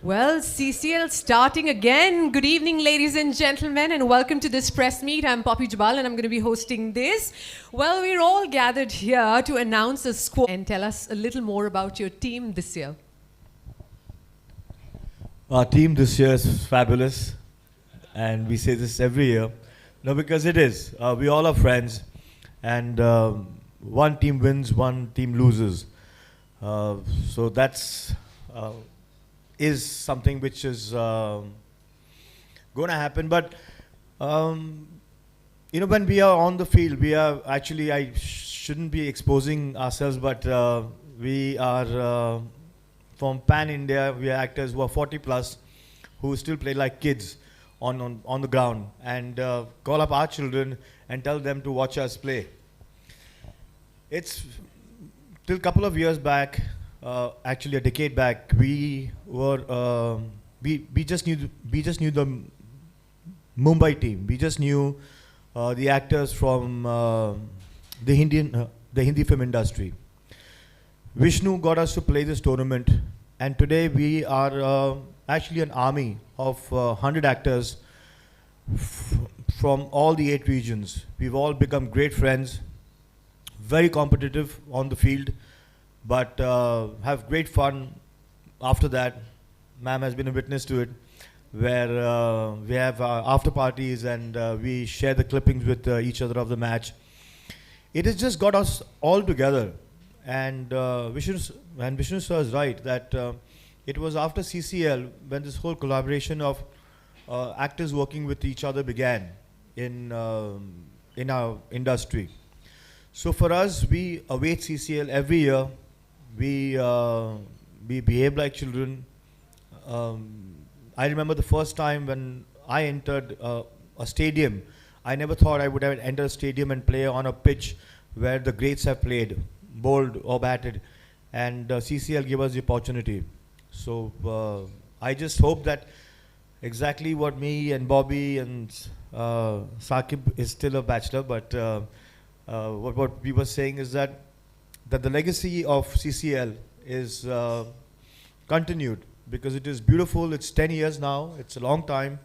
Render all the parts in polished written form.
Well, CCL starting again. Good evening, ladies and gentlemen, and welcome to this press meet. I'm Poppy Jabal, and I'm going to be hosting this. Well, we're all gathered here to announce a squad and tell us a little more about your team this year. Our team this year is fabulous, and we say this every year. No, because it is. We all are friends, and one team wins, one team loses. So that's is something which is going to happen. But you know, when we are on the field, we are actually, I shouldn't be exposing ourselves, but we are from Pan India. We are actors who are 40 plus, who still play like kids on the ground, and call up our children and tell them to watch us play. It's till a couple of years back, actually a decade back, we were we just knew the Mumbai team. We just knew the actors from the Hindi film industry. Vishnu got us to play this tournament, and today we are actually an army of 100 actors from all the 8 regions. We've all become great friends, very competitive on the field, but have great fun after that. Ma'am has been a witness to it, where we have after parties and we share the clippings with each other of the match. It has just got us all together, and Vishnu sir is right that it was after CCL when this whole collaboration of actors working with each other began in our industry. So for us, we await CCL every year. We behave like children. I remember the first time when I entered a stadium. I never thought I would have entered a stadium and play on a pitch where the greats have played, bowled or batted, and CCL gave us the opportunity. So I just hope that exactly what me and Bobby and Saqib is still a bachelor, but what we were saying is that the legacy of CCL is continued, because it is beautiful. It's 10 years now. It's a long time,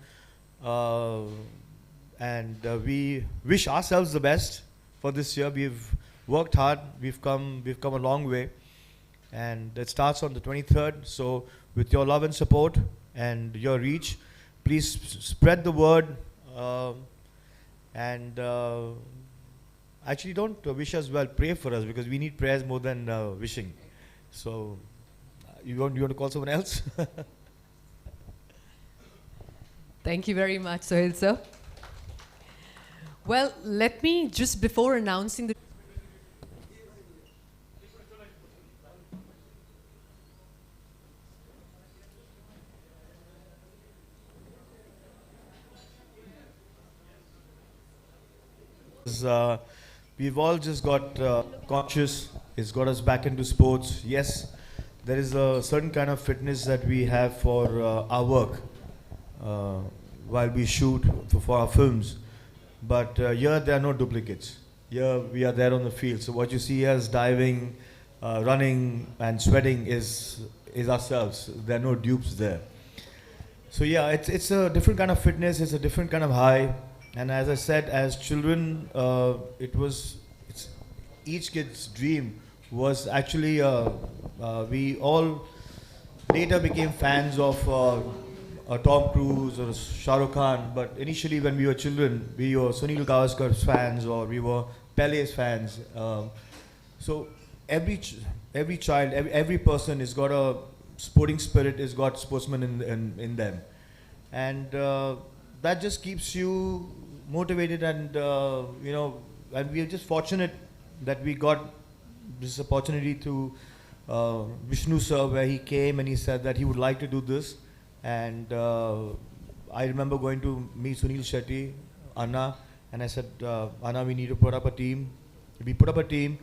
and we wish ourselves the best for this year. We've worked hard. We've come a long way, and it starts on the 23rd. So with your love and support and your reach, please spread the word, and actually don't wish us well, pray for us, because we need prayers more than wishing. So you want to call someone else? Thank you very much, Sohail sir. Well, let me just before announcing the we've all just got conscious. It's got us back into sports. Yes, there is a certain kind of fitness that we have for our work while we shoot for our films. But here there are no duplicates. Here we are there on the field. So what you see as diving, running and sweating is ourselves. There are no dupes there. So yeah, it's a different kind of fitness. It's a different kind of high. And as I said, as children, it's each kid's dream was actually, we all later became fans of Tom Cruise or Shah Rukh Khan. But initially when we were children, we were Sunil Gavaskar's fans, or we were Pele's fans. So every child, every person has got a sporting spirit, has got sportsmen in them. And that just keeps you motivated, and you know, and we are just fortunate that we got this opportunity to Vishnu sir, where he came and he said that he would like to do this. And I remember going to meet Sunil Shetty, Anna, and I said, Anna, we need to put up a team. We put up a team.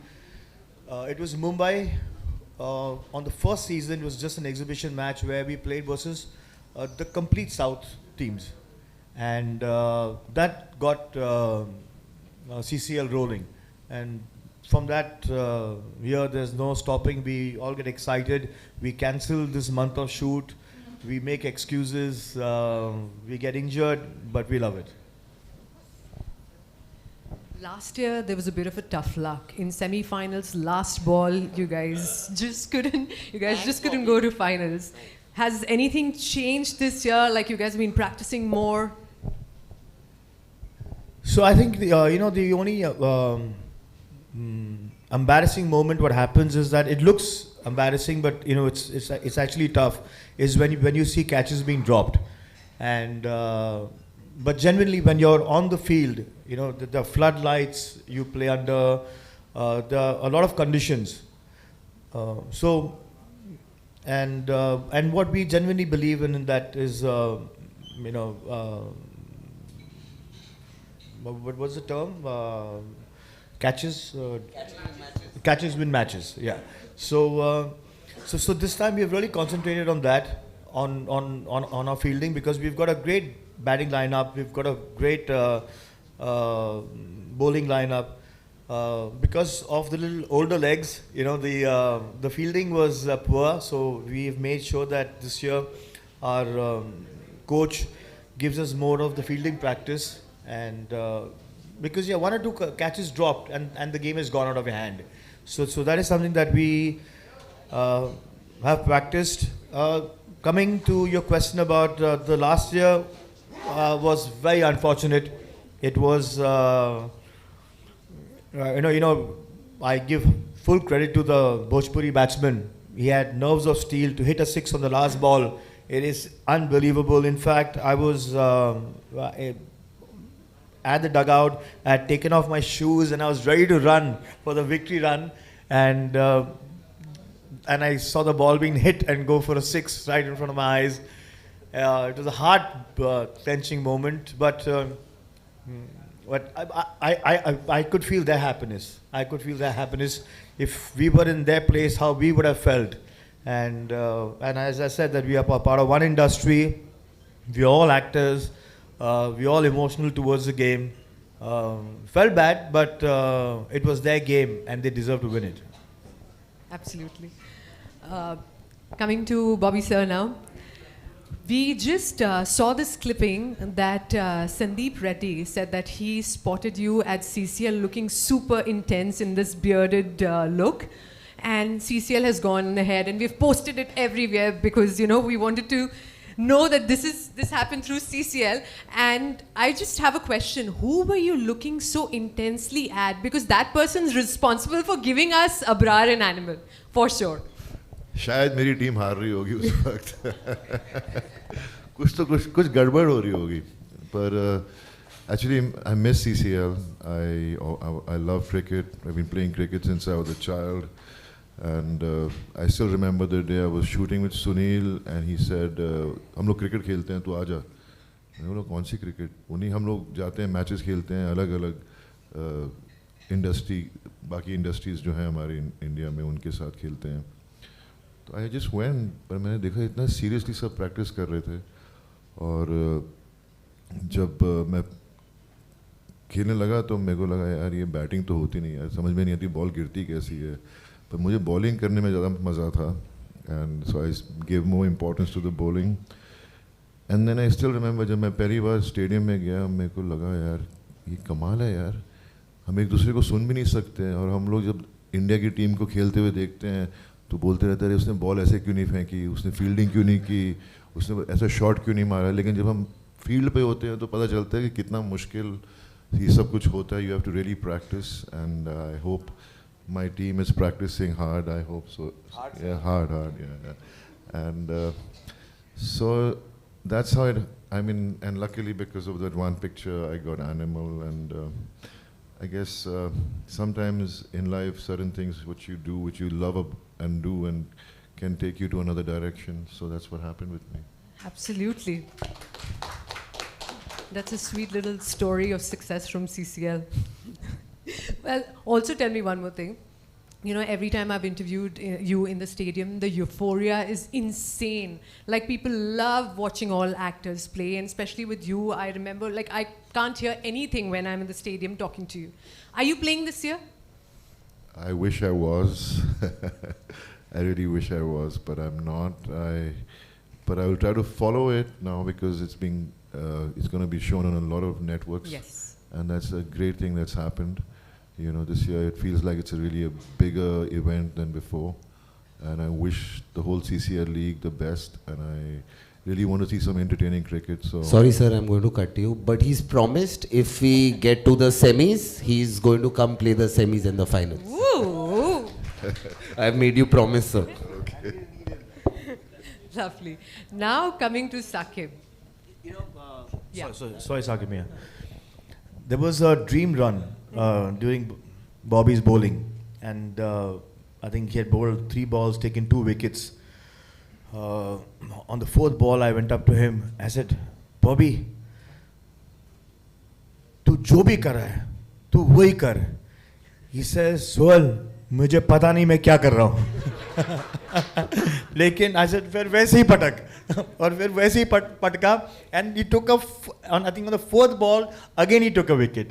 It was Mumbai. On the first season, it was just an exhibition match where we played versus the complete South teams. And that got CCL rolling. And from that year, there's no stopping. We all get excited. We cancel this month of shoot. We make excuses, we get injured, but we love it. Last year, there was a bit of a tough luck. In semi-finals, last ball, you guys just couldn't go to finals. Has anything changed this year? Like you guys have been practicing more? So I think the only embarrassing moment what happens is that it looks embarrassing, but it's actually tough. Is when you see catches being dropped, and but genuinely when you're on the field, the floodlights you play under, a lot of conditions. And what we genuinely believe in that is what was the term? Catches win matches. Yeah. So this time we have really concentrated on that, on our fielding, because we've got a great batting lineup. We've got a great bowling lineup. Because of the little older legs, the fielding was poor. So we've made sure that this year our coach gives us more of the fielding practice, and because one or two catches dropped and the game has gone out of your hand. So that is something that we have practiced. Coming to your question about the last year, was very unfortunate. It was, I give full credit to the Bhojpuri batsman. He had nerves of steel to hit a six on the last ball. It is unbelievable. In fact, I was at the dugout. I had taken off my shoes and I was ready to run for the victory run. And I saw the ball being hit and go for a six right in front of my eyes. It was a heart-clenching moment, but I could feel their happiness. I could feel their happiness. If we were in their place, how we would have felt. And as I said, that we are part of one industry. We are all actors. We are all emotional towards the game. Felt bad, but it was their game and they deserve to win it. Absolutely. Coming to Bobby sir now. We just saw this clipping that Sandeep Reddy said that he spotted you at CCL looking super intense in this bearded look. And CCL has gone ahead and we've posted it everywhere because, we wanted to know that this happened through CCL. And I just have a question. Who were you looking so intensely at? Because that person's responsible for giving us Abrar and Animal, for sure. शायद मेरी team हार रही होगी उस वक्त कुछ गड़बड़ हो रही होगी पर actually I miss CCL. I love cricket. I've been playing cricket since I was a child, and I still remember the day I was shooting with Sunil and he said हम लोग क्रिकेट खेलते हैं तू आ जा. हम लोग कौन सी cricket? उन्हीं हम लोग जाते हैं मैचेस खेलते हैं अलग अलग इंडस्ट्री बाकी इंडस्ट्रीज जो हैं हमारी इंडिया में उनके साथ खेलते हैं. तो आई जस्ट वेंट पर मैंने देखा इतना सीरियसली सब प्रैक्टिस कर रहे थे और जब मैं खेलने लगा तो मेरे को लगा यार ये बैटिंग तो होती नहीं यार समझ में नहीं आती बॉल गिरती कैसी है पर मुझे बॉलिंग करने में ज़्यादा मज़ा था and so I give more importance to the bowling and then I still remember जब मैं पहली बार स्टेडियम में गया मेरे को लगा यार ये कमाल है यार हम एक दूसरे को सुन भी नहीं सकते और हम लोग जब इंडिया की टीम को खेलते हुए देखते हैं तो बोलते रहते हैं उसने बॉल ऐसे क्यों नहीं फेंकी उसने फील्डिंग क्यों नहीं की उसने ऐसा शॉट क्यों नहीं मारा लेकिन जब हम फील्ड पे होते हैं तो पता चलता है कि कितना मुश्किल ये सब कुछ होता है. You have to really practice and I hope my team is practicing hard. I hope so hard and so that's how it I mean and luckily because of that one picture I got animal and I guess sometimes in life certain things which you do which you love and do and can take you to another direction. So that's what happened with me. Absolutely. That's a sweet little story of success from CCL. Well, also tell me one more thing. Every time I've interviewed you in the stadium, the euphoria is insane. Like, people love watching all actors play, and especially with you, I remember, I can't hear anything when I'm in the stadium talking to you. Are you playing this year? I wish I was. I really wish I was, but I'm not. but I will try to follow it now because it's being it's going to be shown on a lot of networks. Yes. And that's a great thing that's happened. You know, this year it feels like it's a bigger event than before. And I wish the whole CCL league the best. And I really want to see some entertaining cricket. So Sorry, sir, I'm going to cut you. But he's promised if we get to the semis, he's going to come play the semis and the finals. Woo! I've made you promise, sir. okay. Lovely. Now coming to Saqib. You know, Yeah. sorry, Saqib, yeah. There was a dream run during Bobby's bowling, and I think he had bowled 3 balls, taken 2 wickets. On the 4th ball, I went up to him. I said, "Bobby, तू जो भी कर रहा है, तू वही कर." He says, "Sohail, मुझे पता नहीं मैं क्या कर रहा हूँ." लेकिन I said, फिर वैसे ही पटक. और फिर वैसे ही पटका, and he took I think on the 4th ball, again he took a wicket.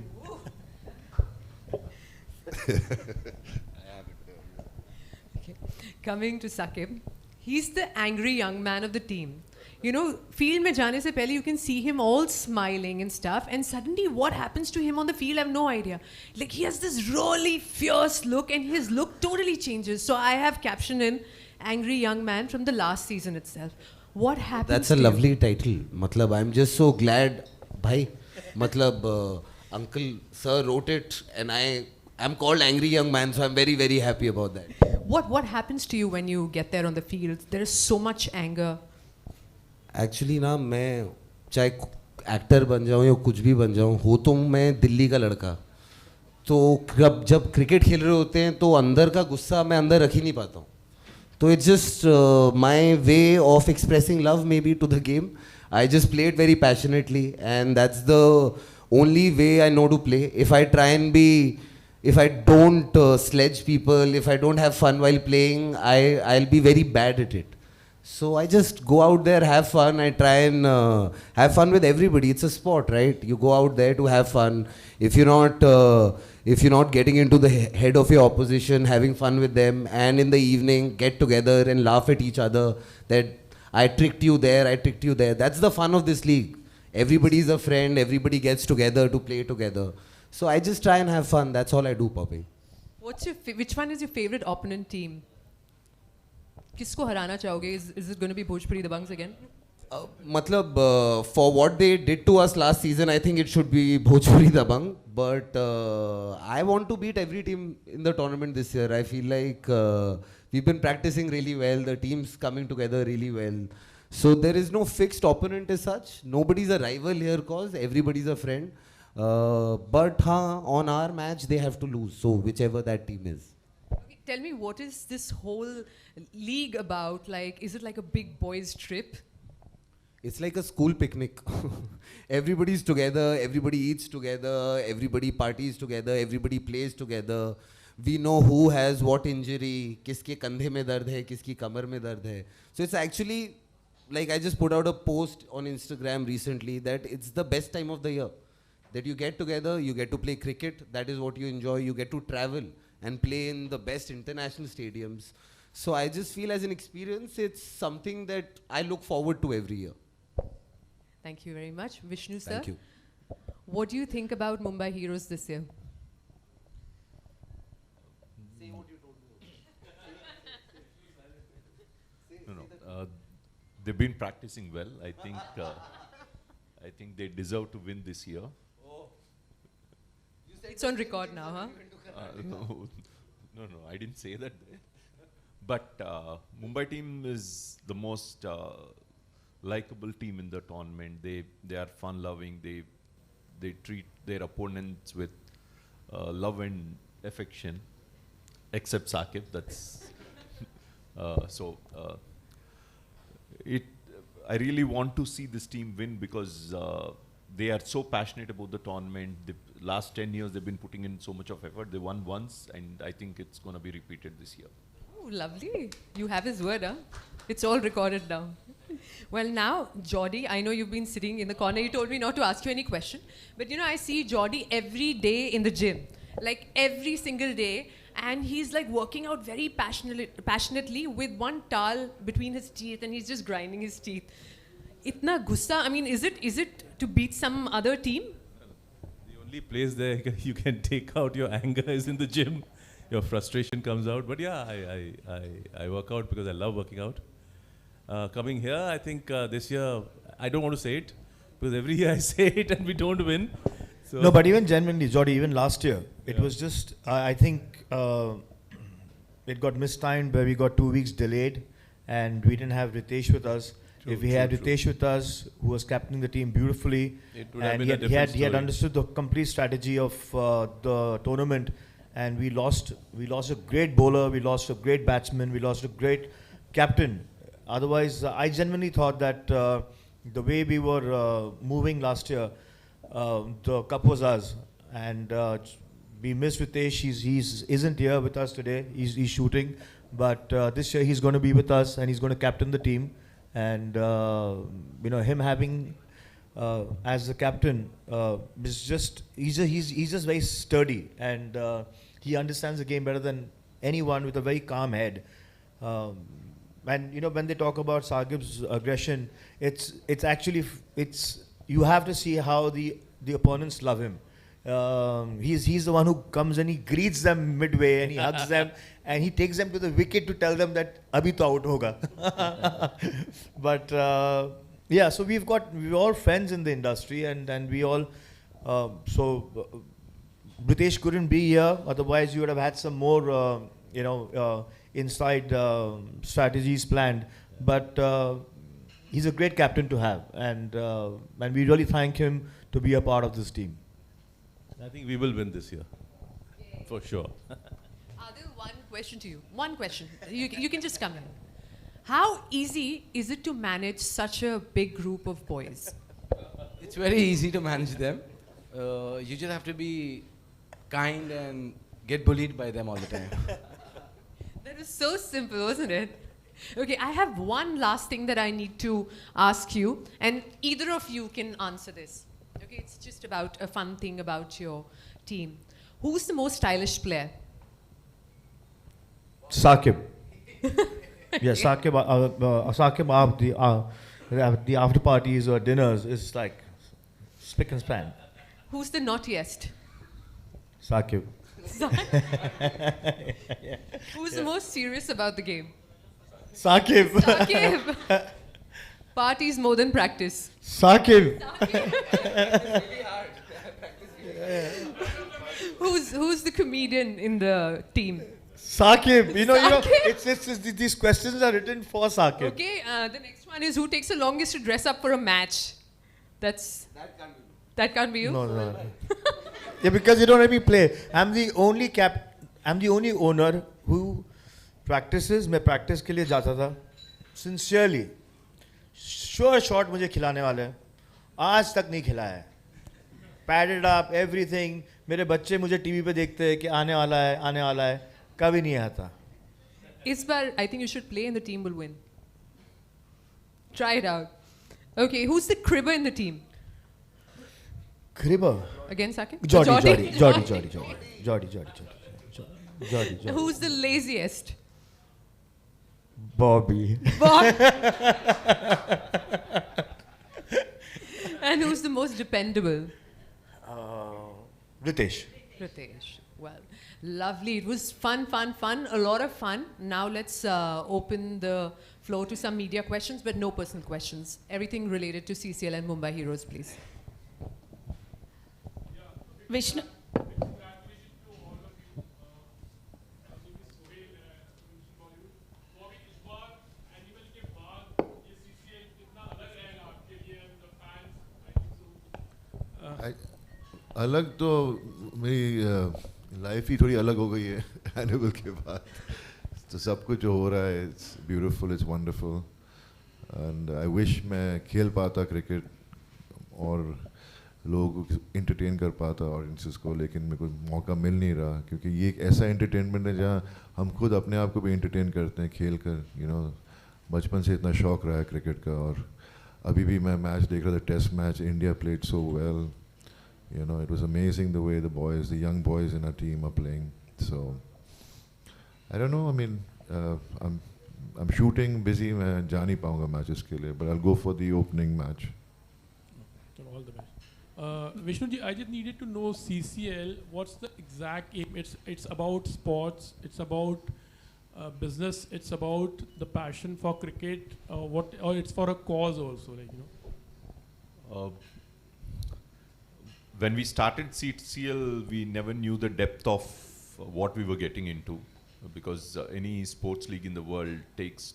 Okay. Coming to Saqib, he's the angry young man of the team. You know, field mein jaane se pehle you can see him all smiling and stuff, and suddenly what happens to him on the field, I have no idea. Like he has this really fierce look, and his look totally changes. So I have captioned him angry young man from the last season itself. What happens? That's a to lovely you? title. Matlab, I'm just so glad, bhai. Matlab, Uncle Sir wrote it, and I'm called angry young man, so I'm very, very happy about that. What happens to you when you get there on the field? There is so much anger. Actually ना मैं चाहे actor बन जाऊँ या कुछ भी बन जाऊँ, हो तो मैं दिल्ली का लड़का, तो जब क्रिकेट खेल रहे होते हैं तो अंदर का गुस्सा मैं अंदर रख ही नहीं पाता हूँ. तो it's just my way of expressing love maybe to the game. I just play it very passionately and that's the only way I know to play. If I try and be if I don't sledge people, if I don't have fun while playing, I'll be very bad at it. So I just go out there, have fun. I try and have fun with everybody. It's a sport, right? You go out there to have fun. If you're not getting into the head of your opposition, having fun with them, and in the evening get together and laugh at each other that I tricked you there, I tricked you there. That's the fun of this league. Everybody's a friend. Everybody gets together to play together. So I just try and have fun. That's all I do, Poppy. Which one is your favorite opponent team? किसको हराना चाहोगे? Is it going to be Bhojpuri Dabangs again? Matlab, for what they did to us last season, I think it should be Bhojpuri Dabang. But I want to beat every team in the tournament this year. I feel like we've been practicing really well. The team's coming together really well. So there is no fixed opponent as such. Nobody's a rival here cause everybody's a friend. But on our match, they have to lose. So whichever that team is. Okay, tell me, what is this whole league about? Like, is it like a big boys' trip? It's like a school picnic. Everybody's together, everybody eats together, everybody parties together, everybody plays together. We know who has what injury, kiske kandhe mein dard hai, kiski kamar mein dard hai. So it's actually, like I just put out a post on Instagram recently that it's the best time of the year. That you get together, you get to play cricket, that is what you enjoy, you get to travel and play in the best international stadiums. So I just feel as an experience, it's something that I look forward to every year. Thank you very much. Vishnu sir, Thank you. what do you think about Mumbai Heroes this year? No, they've been practicing well. I think they deserve to win this year. It's on record now, huh? No, I didn't say that. But Mumbai team is the most likable team in the tournament. They are fun-loving. They treat their opponents with love and affection, except Saqib. That's I really want to see this team win because they are so passionate about the tournament. The last 10 years they've been putting in so much of effort. They won once, and I think it's going to be repeated this year. Oh, lovely. You have his word, huh? It's all recorded down. Well, now, Jordy, I know you've been sitting in the corner. You told me not to ask you any question. But, you know, I see Jordy every day in the gym. Like, every single day. and he's like working out very passionately with one towel between his teeth, and he's just grinding his teeth. Itna gussa. I mean, is it to beat some other team? The only place there you can take out your anger is in the gym. Your frustration comes out. But yeah, I work out because I love working out. Coming here, I think this year, I don't want to say it, because every year I say it and we don't win. So No, but even genuinely, Jordy, even last year, it was just, I think it got mistimed where we got 2 weeks delayed and we didn't have Ritesh with us. If we had Ritesh with us, who was captaining the team beautifully, It would have and been a he different had story. understood the complete strategy of the tournament, and we lost a great bowler, we lost a great batsman, we lost a great captain. Otherwise, I genuinely thought that the way we were moving last year, the cup was ours, and we missed Ritesh. He's isn't here with us today. He's shooting, but this year he's going to be with us and he's going to captain the team. And him having as the captain is just he's just very sturdy, and he understands the game better than anyone, with a very calm head. And when they talk about Saqib's aggression, it's actually you have to see how the opponents love him. He's the one who comes and he greets them midway and he hugs them and he takes them to the wicket to tell them that abhi to out hoga. But yeah, so we're all friends in the industry, and we all British couldn't be here, otherwise you would have had some more inside strategies planned. But he's a great captain to have, and we really thank him to be a part of this team. I think we will win this year, for sure. Adil, one question to you. One question. You can just come in. How easy is it to manage such a big group of boys? It's very easy to manage them. You just have to be kind and get bullied by them all the time. That was so simple, wasn't it? Okay, I have one last thing that I need to ask you, and either of you can answer this. Okay, it's just about a fun thing about your team. Who's the most stylish player? Saqib. Yeah, Saqib. Saqib, the after parties or dinners is like spick and span. Who's the naughtiest? Saqib. Who's the most serious about the game? Saqib. Saqib. Parties more than practice. Saqib. Who's the comedian in the team? Saqib. Saqib. It's these questions are written for Saqib. Okay, the next one is who takes the longest to dress up for a match? That can't be you. No. Yeah, because you don't let me play. I'm the only owner who practices. मैं practice के लिए जाता था. Sincerely. Sure shot मुझे खिलाने वाले हैं. आज तक नहीं खिलाया है. Padded up, everything. मेरे बच्चे मुझे टीवी पे देखते हैं कि आने वाला है. कभी नहीं आता. Is bar, I think you should play and the team will win. Try it out. Okay, who's the cribber in the team? Cribber. Again, Saqib? Jordy. Who's the laziest? Bobby. Bob. And who's the most dependable? Ritesh. Ritesh. Well, lovely. It was fun. A lot of fun. Now let's open the floor to some media questions, but no personal questions. Everything related to CCL and Mumbai Heroes, please. Vishnu. अलग तो मेरी life ही थोड़ी अलग हो गई है annual के बाद तो सब कुछ जो हो रहा है it's beautiful it's wonderful and I wish मैं खेल पाता क्रिकेट और लोगों को इंटरटेन कर पाता ऑडियंसेस को, लेकिन मेरे को मौका मिल नहीं रहा क्योंकि ये एक ऐसा एंटरटेनमेंट है जहाँ हम खुद अपने आप को भी इंटरटेन करते हैं खेल कर. बचपन से इतना शौक रहा है क्रिकेट का और अभी भी मैं मैच देख रहा था, test match, India played so well. It was amazing the way the young boys in our team are playing. So I don't know. I mean, I'm shooting, busy. मैं जा नहीं पाऊँगा matches के लिए, but I'll go for the opening match. So all the best. Vishnu ji, I just needed to know CCL. What's the exact aim? It's about sports. It's about business. It's about the passion for cricket. Or it's for a cause also, like you know. When we started CCL, we never knew the depth of what we were getting into, because any sports league in the world takes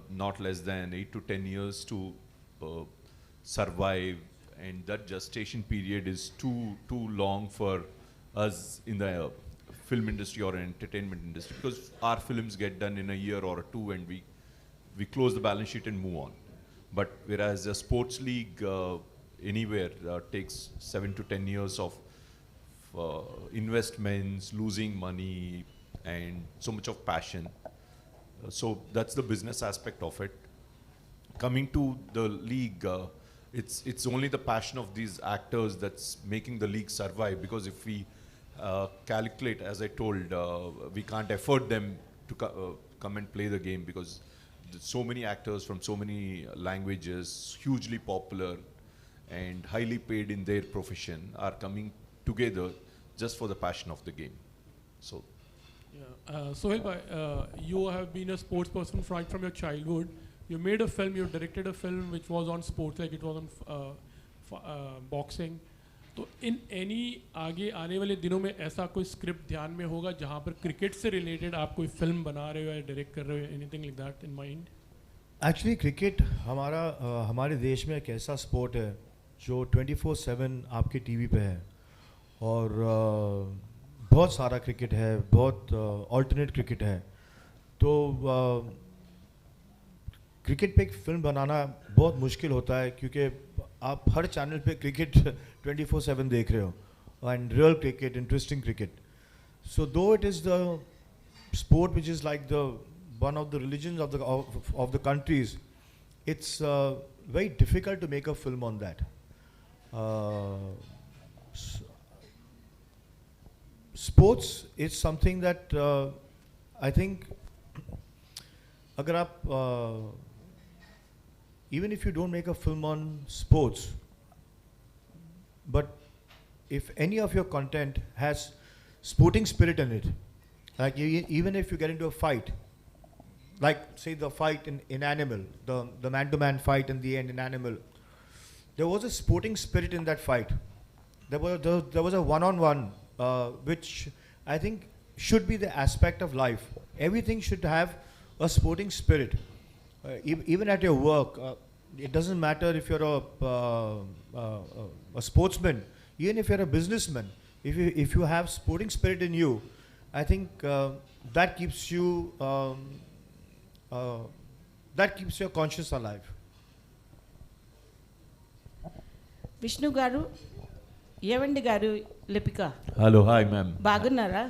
not less than 8 to 10 years to survive, and that gestation period is too long for us in the film industry or entertainment industry, because our films get done in a year or two and we close the balance sheet and move on. But whereas a sports league anywhere takes 7 to 10 years of investments, losing money, and so much of passion. So that's the business aspect of it. Coming to the league, it's only the passion of these actors that's making the league survive, because if we calculate, as I told, we can't afford them to come and play the game, because so many actors from so many languages, hugely popular and highly paid in their profession, are coming together just for the passion of the game. So, Yeah. Sohail, you have been a sports person right from your childhood. You made a film. You directed a film which was on sports, like it was on boxing. तो in any आगे आने वाले दिनों में ऐसा कोई script ध्यान में होगा जहाँ पर क्रिकेट से रिलेटेड आप कोई फिल्म बना रहे हो या डायरेक्ट कर रहे हो, anything like that in mind? Actually cricket हमारे देश में एक ऐसा स्पोर्ट है जो 24/7 आपके टीवी पे है, और बहुत सारा क्रिकेट है, बहुत ऑल्टरनेट क्रिकेट है, तो क्रिकेट पे एक फिल्म बनाना बहुत मुश्किल होता है, क्योंकि आप हर चैनल पे क्रिकेट 24/7 देख रहे हो, and real cricket, interesting cricket. So though it is the sport which is like the one of the religions of the countries, it's very difficult to make a film on that. Sports is something that I think agar aap even if you don't make a film on sports, but if any of your content has sporting spirit in it, like even if you get into a fight, like say the fight in Animal, the man-to-man fight in the end in Animal, there was a sporting spirit in that fight. There was a one-on-one, which I think should be the aspect of life. Everything should have a sporting spirit. Even at your work, it doesn't matter if you're a sportsman, even if you're a businessman. If you have sporting spirit in you, I think that keeps you your conscience alive. Vishnu గారు, ఏవండి గారు, లిపిక. hello, hi ma'am. బాగున్నారా?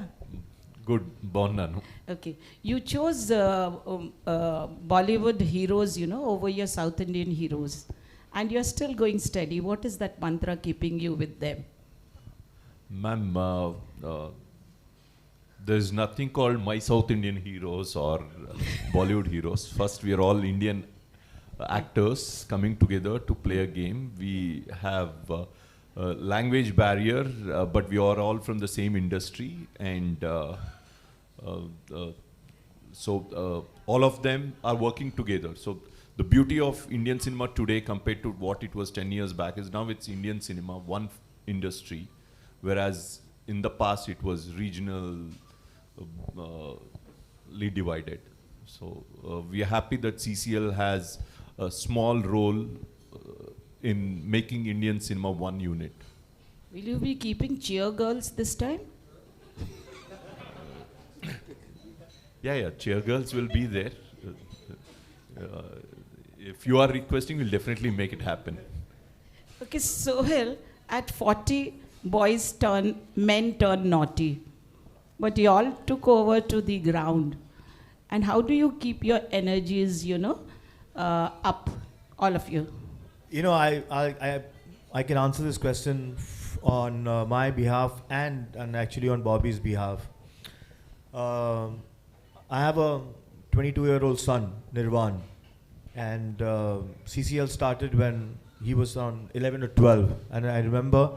Good, బాగున్నాను. Okay, you chose Bollywood heroes, you know, over your South Indian heroes, and you're still going steady. What is that mantra keeping you with them? Ma'am, there's nothing called my South Indian heroes or Bollywood heroes. First, we are all Indian actors coming together to play a game. We have a language barrier, but we are all from the same industry, and so all of them are working together. So the beauty of Indian cinema today compared to what it was 10 years back is now it's Indian cinema, one industry, whereas in the past it was regional, divided. So we are happy that CCL has a small role in making Indian cinema one unit. Will you be keeping cheer girls this time? Yeah, cheer girls will be there. If you are requesting, we'll definitely make it happen. Okay, Sohail, at 40, men turn naughty. But you all took over to the ground. And how do you keep your energies, you know, up, all of you? You know, I can answer this question on my behalf and actually on Bobby's behalf. I have a 22-year-old son, Nirvan, and CCL started when he was on 11 or 12, and I remember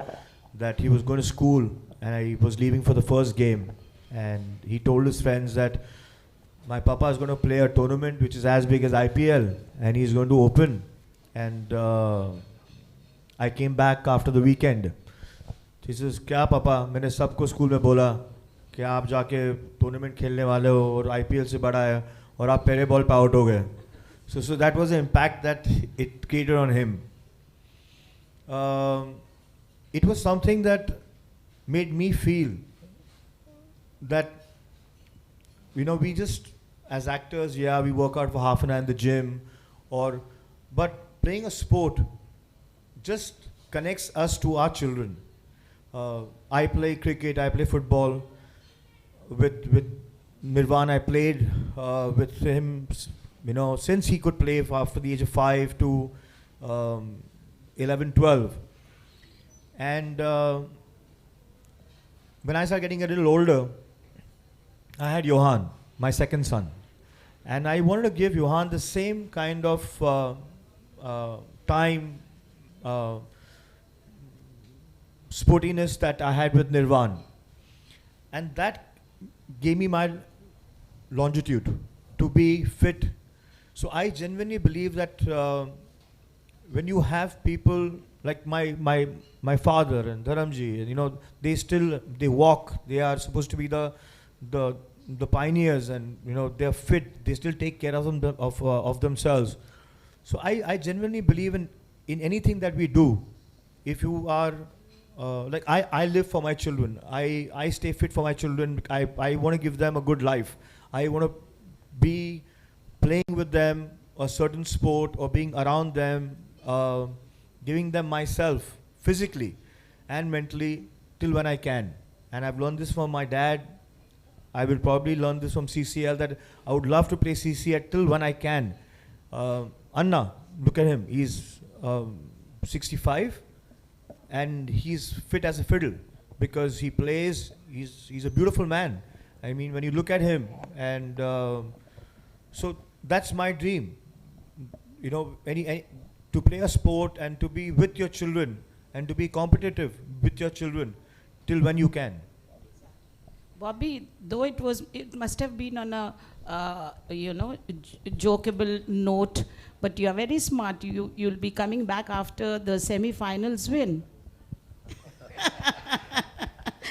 that he was going to school and I was leaving for the first game, and he told his friends that my papa is going to play a tournament which is as big as IPL and he's going to open, and I came back after the weekend. He says, क्या पापा, मैंने सबको school में बोला कि आप जाके tournament खेलने वाले हो और IPL से बड़ा है और आप पहले बॉल पे आउट हो गए. So that was the impact that it created on him. It was something that made me feel that, you know, we just, as actors, yeah, we work out for half an hour in the gym, but playing a sport just connects us to our children. I play cricket, I play football. With Nirvan, I played with him, you know, since he could play after the age of 5 to 11, 12. And when I started getting a little older, I had Johan, my second son. And I wanted to give Johan the same kind of time, sportiness that I had with Nirvan. And that gave me my longitude to be fit. So I genuinely believe that when you have people like my father and Dharamji, you know, they walk, they are supposed to be the pioneers, and you know, they're fit, they still take care of themselves. So I genuinely believe in anything that we do. If you are like I live for my children, I stay fit for my children. I want to give them a good life. I want to be playing with them a certain sport or being around them, giving them myself physically and mentally till when I can. And I've learned this from my dad. I will probably learn this from CCL, that I would love to play CCL till when I can. Anna, look at him. He's 65 and he's fit as a fiddle because he plays. He's a beautiful man. I mean, when you look at him, and so that's my dream. You know, to play a sport and to be with your children and to be competitive with your children till when you can. Bobby, though it must have been on a jokeable note, but you are very smart. You'll be coming back after the semi-finals win.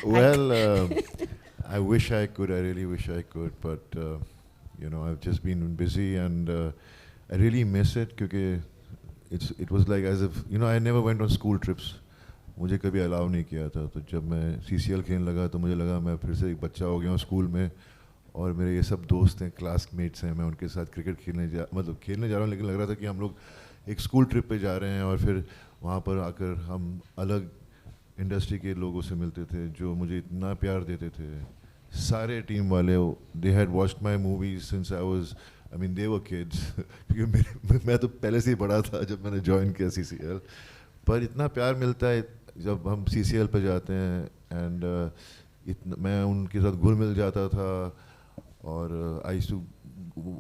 Well, I wish I could. I really wish I could, but you know, I've just been busy, and I really miss it because it was like as if, you know, I never went on school trips. मुझे कभी allow नहीं किया था, तो जब मैं CCL खेलने लगा तो मुझे लगा मैं फिर से एक बच्चा हो गया हूँ स्कूल में, और मेरे ये सब दोस्त हैं, क्लासमेट्स हैं, मैं उनके साथ क्रिकेट खेलने जा रहा हूँ, लेकिन लग रहा था कि हम लोग एक स्कूल ट्रिप पे जा रहे हैं, और फिर वहाँ पर आकर हम अलग इंडस्ट्री के लोगों से मिलते थे जो मुझे इतना प्यार देते थे. सारे टीम वाले, they had watched my movies since I was, I mean they were kids, क्योंकि मैं तो पहले से ही बड़ा था जब मैंने ज्वाइन किया CCL. पर इतना प्यार मिलता है जब हम CCL पे जाते हैं, एंड मैं उनके साथ घुल मिल जाता था, और I used to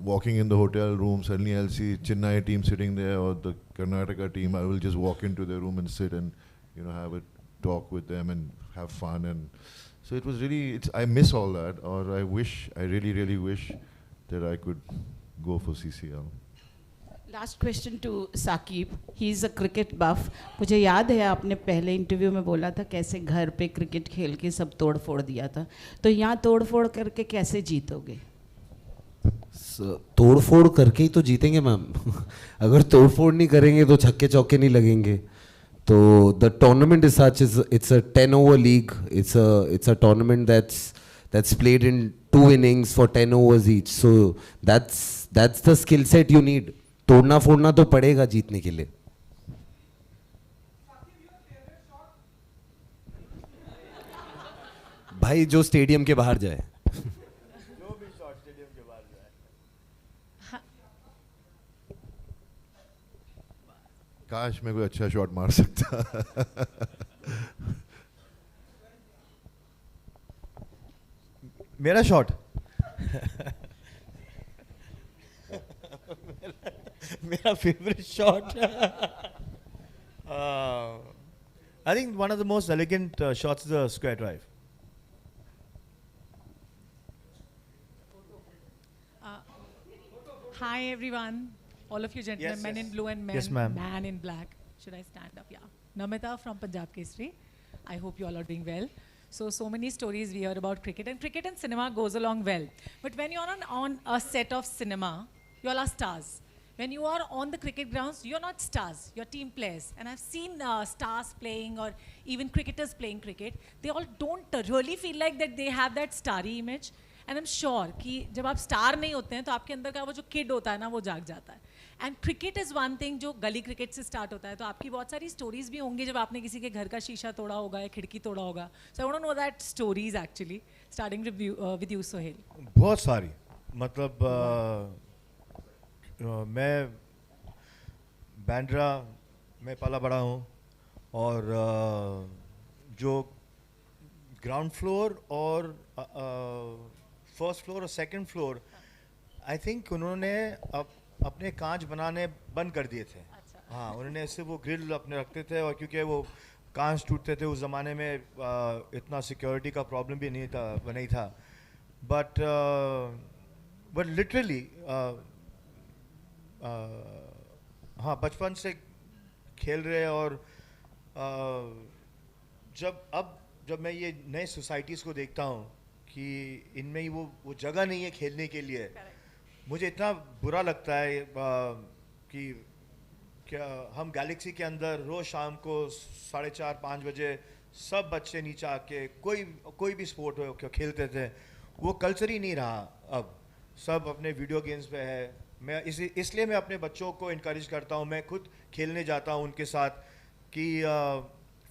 walking in the hotel room, suddenly I'll see Chennai team sitting there or the Karnataka team. I will just walk into their room and sit and, you know, have a talk with them and have fun. And so it was really, I miss all that, or I really wish that I could go for CCL. Last question to Saqib. He is a cricket buff. मुझे याद है आपने पहले interview में बोला था कैसे घर पे क्रिकेट खेल के सब तोड़ फोड़ दिया था, तो यहाँ तोड़ फोड़ करके कैसे जीतोगे? तोड़ फोड़ करके ही तो जीतेंगे मैम. अगर तोड़ फोड़ नहीं करेंगे तो छक्के चौके नहीं लगेंगे. तो the tournament is such, it's a 10-over league. It's a tournament that's played in 2 innings for 10 overs each. So that's the skill set you need. तोड़ना फोड़ना तो पड़ेगा जीतने के लिए. भाई जो स्टेडियम के बाहर जाए. जो भी शॉट स्टेडियम के बाहर जाए. काश मैं कोई अच्छा शॉट मार सकता. मेरा शॉट मेरा favorite shot. I think one of the most elegant shots is the square drive. Hi everyone, all of you gentlemen, Yes, men yes. in blue and men, Yes, ma'am. man in black. Should I stand up? Yeah. Namita from Punjab Kesari. I hope you all are doing well. So many stories we hear about cricket, and cricket and cinema goes along well. But when you're on a set of cinema, you all are stars. When you are on the cricket grounds, you're not stars, you're team players. And I've seen stars playing or even cricketers playing cricket. They all don't really feel like that they have that starry image. And I'm sure कि जब आप star नहीं होते हैं तो आपके अंदर का वो जो किड होता है ना वो जाग जाता है. And cricket is one thing जो गली क्रिकेट से स्टार्ट होता है, तो आपकी बहुत सारी स्टोरीज भी होंगी जब आपने किसी के घर का शीशा तोड़ा होगा या खिड़की तोड़ा होगा. So I want to know that stories actually, starting with you Sohail. बहुत सारी, मतलब मैं बैंड्रा में पला बड़ा हूँ, और जो ग्राउंड फ्लोर और फर्स्ट फ्लोर और सेकंड फ्लोर, आई थिंक उन्होंने अपने कांच बनाने बंद कर दिए थे. हाँ, उन्होंने ऐसे वो ग्रिल अपने रखते थे, और क्योंकि वो कांच टूटते थे उस ज़माने में, इतना सिक्योरिटी का प्रॉब्लम भी नहीं था. बट लिटरली हाँ, बचपन से खेल रहे, और जब मैं ये नए सोसाइटीज़ को देखता हूँ कि इनमें ही वो जगह नहीं है खेलने के लिए, मुझे इतना बुरा लगता है कि क्या हम गैलेक्सी के अंदर रोज़ शाम को 4:30-5 बजे सब बच्चे नीचे आके कोई भी स्पोर्ट हो खेलते थे. वो कल्चर ही नहीं रहा. अब सब अपने वीडियो गेम्स पे है. मैं इसलिए मैं अपने बच्चों को इनकरेज करता हूँ, मैं खुद खेलने जाता हूँ उनके साथ कि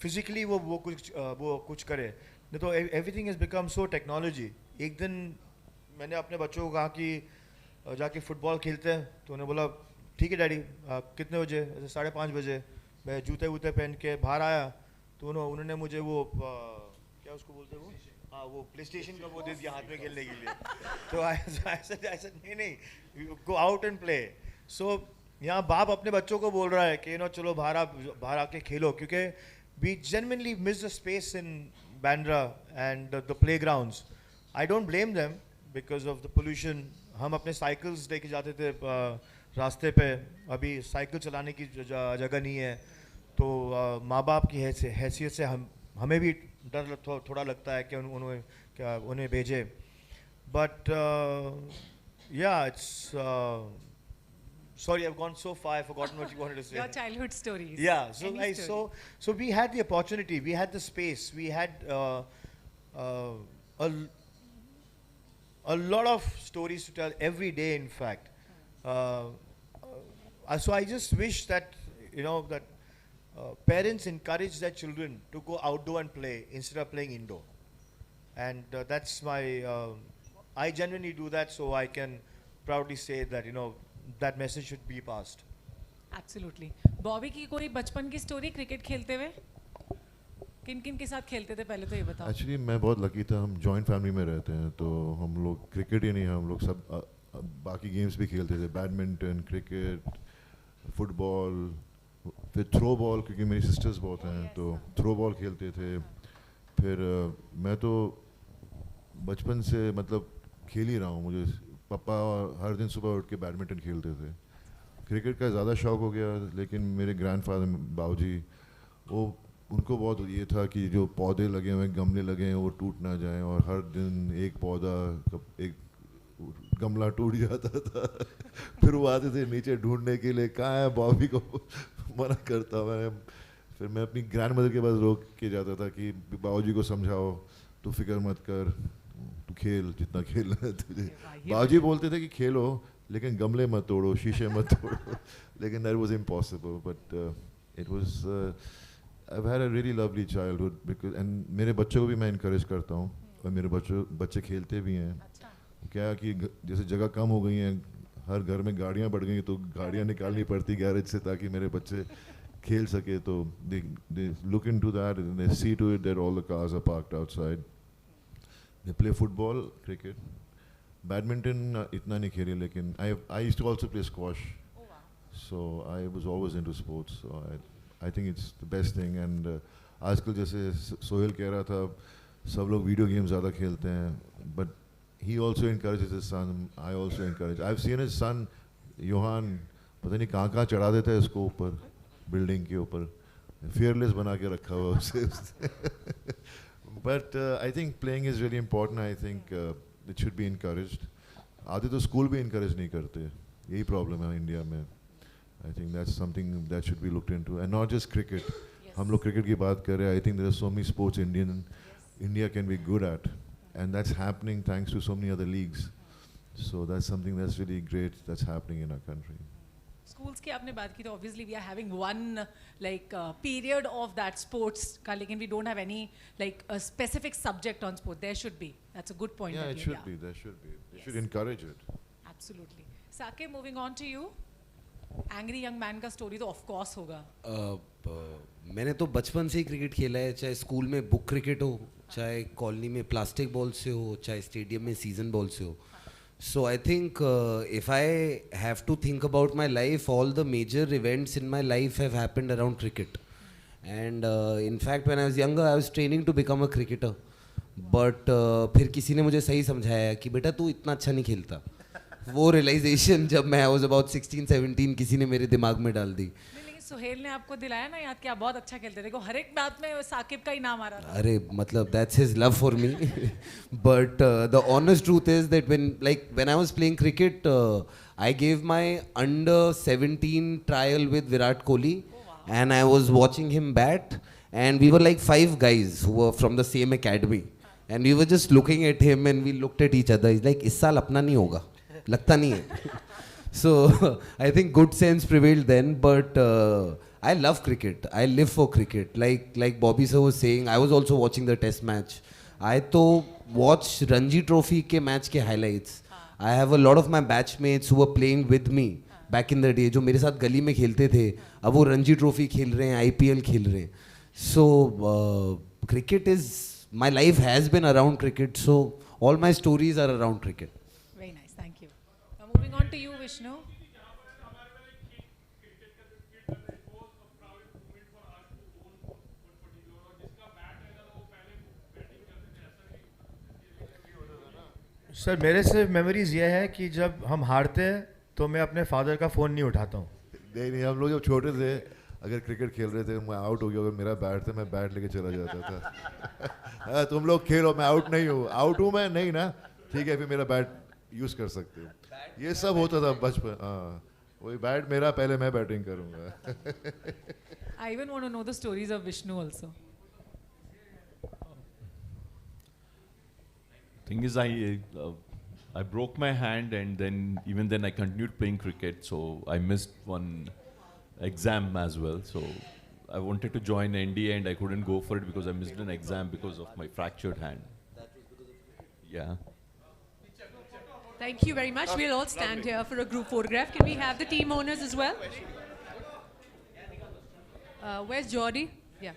फिज़िकली वो कुछ करे. नहीं तो everything is become so technology. एक दिन मैंने अपने बच्चों को कहा कि जाके फुटबॉल खेलते हैं, तो उन्होंने बोला ठीक है डैडी. कितने बजे? 5:30 बजे. मैं जूते वूते पहन के बाहर आया, तो उन्होंने मुझे वो क्या उसको बोलते हैं, वो वो प्ले स्टेशन का वो दे दिया हाथ में खेलने के लिए. तो ऐसा नहीं, गो आउट एंड प्ले. सो यहाँ बाप अपने बच्चों को बोल रहा है कि चलो बाहर आके खेलो, क्योंकि we genuinely miss the space in Bandra and the playgrounds. I don't blame them because of the pollution. हम अपने साइकिल्स लेके जाते थे रास्ते पे. अभी साइकिल चलाने की जगह नहीं है, तो माँ बाप की हैसियत से हमें भी डर थोड़ा लगता है कि उन्हें भेजे. But yeah, it's sorry, I've gone so far, I've forgotten what you wanted to say. Your childhood stories. Yeah, so we had the opportunity, we had the space, we had a lot of stories to tell every day, in fact. So I just wish that, that parents encourage their children to go outdoor and play instead of playing indoor. And that's my, I genuinely do that, so I can proudly say that, that message should be passed. Absolutely. Bobby की कोई बचपन की story cricket खेलते हुए? किन के साथ खेलते थे पहले तो ये बताओ. एक्चुअली मैं बहुत लकी था, हम जॉइंट फैमिली में रहते हैं, तो हम लोग क्रिकेट ही नहीं, हम लोग सब बाकी गेम्स भी खेलते थे. बैडमिंटन, क्रिकेट, फुटबॉल, फिर थ्रो बॉल, क्योंकि मेरी सिस्टर्स बहुत हैं तो थ्रो बॉल खेलते थे. फिर मैं तो बचपन से मतलब खेल ही रहा हूँ. मुझे पापा हर दिन सुबह उठ के बैडमिंटन खेलते थे. क्रिकेट का ज़्यादा शौक हो गया, लेकिन मेरे ग्रैंडफादर बाबूजी, उनको बहुत ये था कि जो पौधे लगे हुए गमले लगे हैं वो टूट ना जाए, और हर दिन एक पौधा एक गमला टूट जाता था. फिर वो आते थे नीचे ढूंढने के लिए, कहाँ है बॉबी को मना करता मैं. फिर मैं अपनी ग्रैंड मदर के पास रोक के जाता था कि बाबूजी को समझाओ, तू फिक्र मत कर, तू खेल जितना खेलना है तुझे. बाबूजी बोलते थे कि खेलो लेकिन गमले मत तोड़ो, शीशे मत तोड़ो. लेकिन that was impossible. But it was I've had a really lovely childhood because, and मेरे बच्चों को भी मैं encourage करता हूँ, और मेरे बच्चे खेलते भी हैं. क्या कि जैसे जगह कम हो गई हैं, हर घर में गाड़ियाँ बढ़ गई, तो गाड़ियाँ निकालनी पड़ती गैरेज से ताकि मेरे बच्चे खेल सके. तो they look into that and they see to it that all the cars are parked outside. They play football, cricket, badminton इतना नहीं खेले, लेकिन I used to also play squash. So I was always into sports. So I think it's the best thing. And आजकल जैसे सोहेल कह रहा था, सब लोग वीडियो गेम ज़्यादा खेलते हैं, but he also encourages his son. I also encourage. I've seen his son, Johan, पता नहीं कहाँ चढ़ा देता है इसको ऊपर, बिल्डिंग के ऊपर, fearless बना के रखा हुआ उसे. But I think playing is really important. I think it should be encouraged. आधे तो स्कूल भी encourage नहीं करते. यही problem है इंडिया में. I think that's something that should be looked into, and not just cricket. हम लोग cricket की बात कर रहे हैं. I think there are so many sports India can be good at, and that's happening thanks to so many other leagues. So that's something that's really great that's happening in our country. Schools की आपने बात की तो obviously we are having one period of that sports का, लेकिन we don't have any a specific subject on sport. There should be. That's a good point. Yeah, it should be. There should be. They should encourage it. Absolutely. Saqib, moving on to you. Angry young man का story तो of course होगा. मैंने तो बचपन से ही cricket खेला है, चाहे स्कूल में बुक क्रिकेट हो, चाहे कॉलोनी में प्लास्टिक बॉल से हो, चाहे स्टेडियम में सीजन बॉल से हो. So I think if I have to think about my life, all the major events in my life have happened around cricket. And in fact, when I was younger, I was training to become a cricketer. But फिर किसी ने मुझे सही समझाया कि बेटा तू इतना अच्छा नहीं खेलता. वो realization जब मैं I was about 16-17 किसी ने मेरे दिमाग में डाल दी. सोहेल ने आपको दिलाया ना याद कि आप बहुत अच्छा खेलते थे. देखो हर एक बात में साकिब का ही नाम आ रहा था. अरे मतलब that's his love for me. But the honest truth is that when I was playing cricket, I gave my under 17 trial with Virat Kohli, and I was watching him bat, and we were like 5 guys who were from the same academy, and we were just looking at him and we looked at each other. He's like, इस साल अपना नहीं होगा, लगता नहीं है. So I think good sense prevailed then, but I love cricket. I live for cricket. Like Bobby sir was saying, I was also watching the test match. I to watch Ranji Trophy के match के highlights. I have a lot of my batchmates who were playing with me back in the day, जो मेरे साथ गली में खेलते थे, अब वो रणजी ट्रॉफी खेल रहे हैं, IPL खेल रहे हैं. So cricket is, my life has been around cricket, so all my stories are around cricket. Very nice, thank you. Now moving on to you, Vishnu. Sir मेरे से मेमोरीज ये है कि जब हम हारते हैं तो मैं अपने फादर का फ़ोन नहीं उठाता हूँ. नहीं हम लोग जब छोटे थे, अगर क्रिकेट खेल रहे थे, मैं आउट हो गया, अगर मेरा बैट था मैं बैट लेके चला जाता था. तुम लोग खेलो, मैं आउट नहीं हूँ. आउट हूँ मैं नहीं ना, ठीक है, फिर मेरा बैट यूज़ कर सकते हो. ये सब होता था बचपन. हाँ, वही बैट मेरा, पहले मैं बैटिंग करूँगा. I even want to know the stories of Vishnu also. Thing is, I broke my hand, and then I continued playing cricket. So I missed one exam as well. So I wanted to join NDA, and I couldn't go for it because I missed an exam because of my fractured hand. Yeah. Thank you very much. We'll all stand here for a group photograph. Can we have the team owners as well? Where's Jordy? Yeah,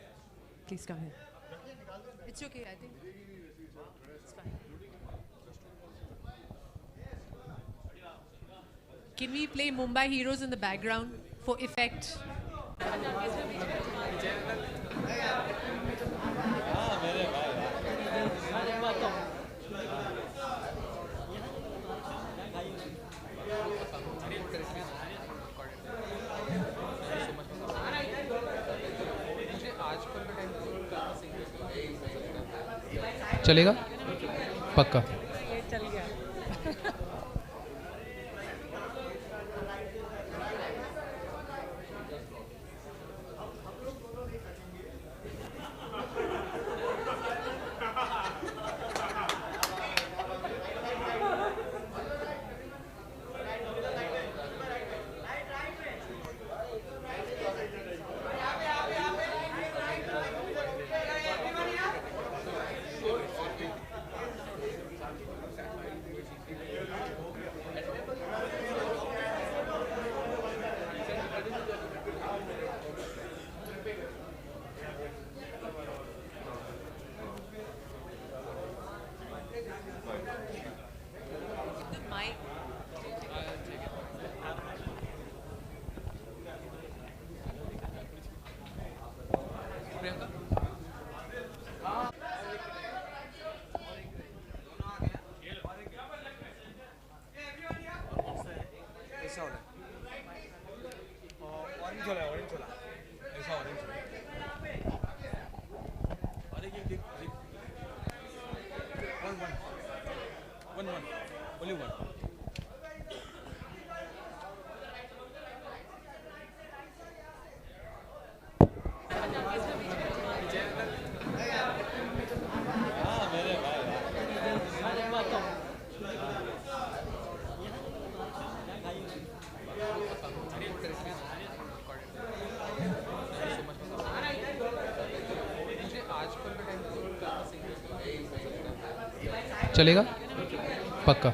please come here. It's okay, I think. It's fine. Can we play Mumbai Heroes in the background for effect? चलेगा पक्का. चल गया. Orange वाला ऐसा orange अरे ये one only one चलेगा पक्का